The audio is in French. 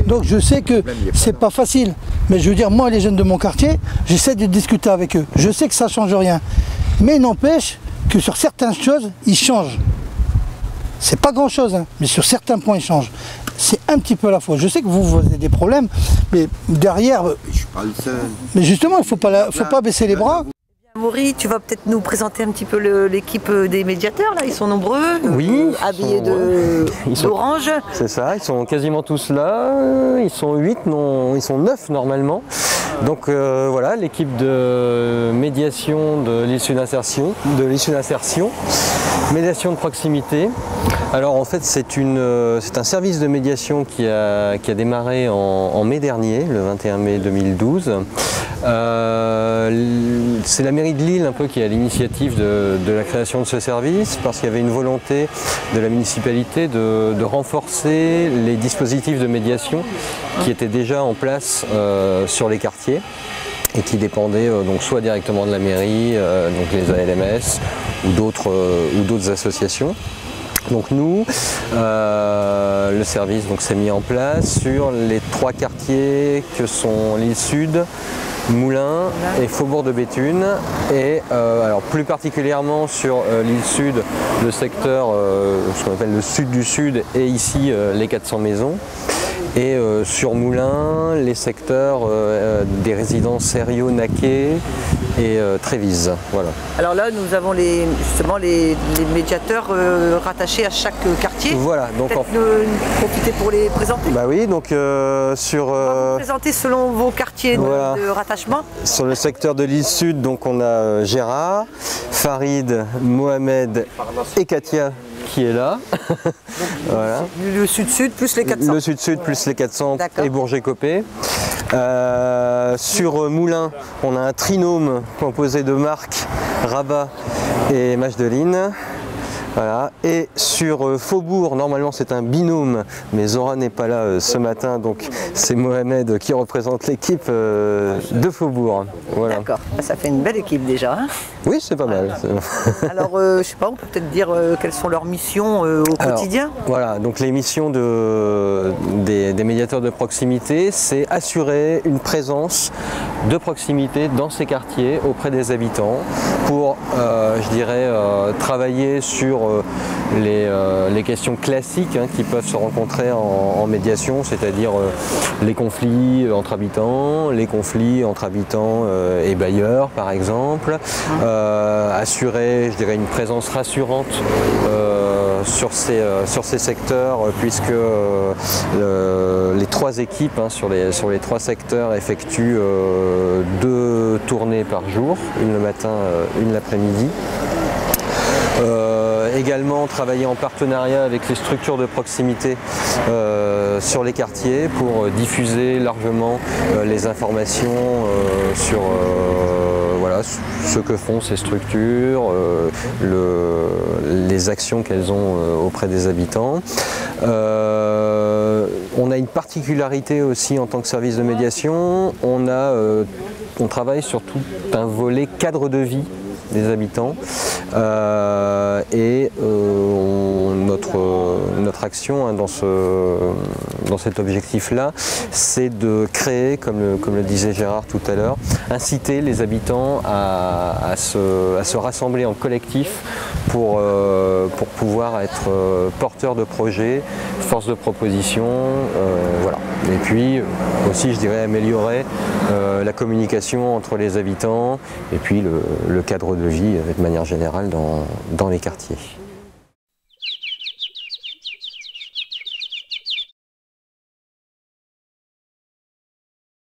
Donc je sais que c'est pas facile. Mais je veux dire, moi les jeunes de mon quartier, j'essaie de discuter avec eux. Je sais que ça change rien. Mais il n'empêche que sur certaines choses, ils changent. C'est pas grand chose, hein, mais sur certains points ils changent. C'est un petit peu la faute. Je sais que vous avez des problèmes, mais derrière... Je suis pas le seul. Mais justement, il faut pas baisser les bras. Maury, tu vas peut-être nous présenter un petit peu l'équipe des médiateurs, là, ils sont nombreux, oui, habillés d'orange. C'est ça, ils sont quasiment tous là, ils sont 8, non, ils sont 9 normalement. Donc voilà, l'équipe de médiation de l'issue d'insertion, médiation de proximité. Alors en fait c'est un service de médiation qui a démarré en mai dernier, le 21 mai 2012. C'est la mairie de Lille un peu qui est à l'initiative de la création de ce service parce qu'il y avait une volonté de la municipalité de renforcer les dispositifs de médiation qui étaient déjà en place sur les quartiers et qui dépendaient donc soit directement de la mairie, donc les ALMS ou d'autres associations. Donc nous, le service s'est mis en place sur les 3 quartiers que sont l'île Sud, Moulins et Faubourg de Béthune, et alors plus particulièrement sur l'île Sud, le secteur, ce qu'on appelle le sud du sud, et ici les 400 maisons. Et sur Moulins, les secteurs des résidences Sériaux, Naquet et Trévise. Voilà. Alors là, nous avons justement les médiateurs rattachés à chaque quartier. Voilà. Donc profiter pour les présenter. Bah oui, donc sur... vous présenter selon vos quartiers voilà. de rattachement. Sur le secteur de l'île Sud, donc on a Gérard, Farid, Mohamed et Katia qui est là. Voilà. Le sud-sud plus les 400. Le sud-sud plus les 400 et Bourget-Copé. Sur Moulins, on a un trinôme composé de Marc, Rabat et Majdeline. Voilà. Et sur Faubourg, normalement c'est un binôme, mais Zora n'est pas là ce matin, donc c'est Mohamed qui représente l'équipe de Faubourg. Voilà. D'accord, ça fait une belle équipe déjà. Hein, oui, c'est pas mal. Alors, je sais pas, on peut peut-être dire quelles sont leurs missions au quotidien. Voilà, donc les missions des médiateurs de proximité, c'est assurer une présence de proximité dans ces quartiers auprès des habitants pour, je dirais, travailler sur les questions classiques qui peuvent se rencontrer en médiation, c'est-à-dire les conflits entre habitants, et bailleurs par exemple, assurer, je dirais, une présence rassurante sur ces secteurs puisque les 3 équipes sur les 3 secteurs effectuent 2 tournées par jour, une le matin, une l'après-midi. Également travailler en partenariat avec les structures de proximité sur les quartiers pour diffuser largement les informations sur voilà, ce que font ces structures, les actions qu'elles ont auprès des habitants. On a une particularité aussi en tant que service de médiation, on travaille sur tout un volet cadre de vie des habitants notre action dans cet objectif-là, c'est de créer, comme le disait Gérard tout à l'heure, inciter les habitants à se rassembler en collectif pour pouvoir être porteurs de projets, force de proposition, voilà. Et puis aussi, je dirais, améliorer la communication entre les habitants et puis le cadre de vie de manière générale dans les quartiers.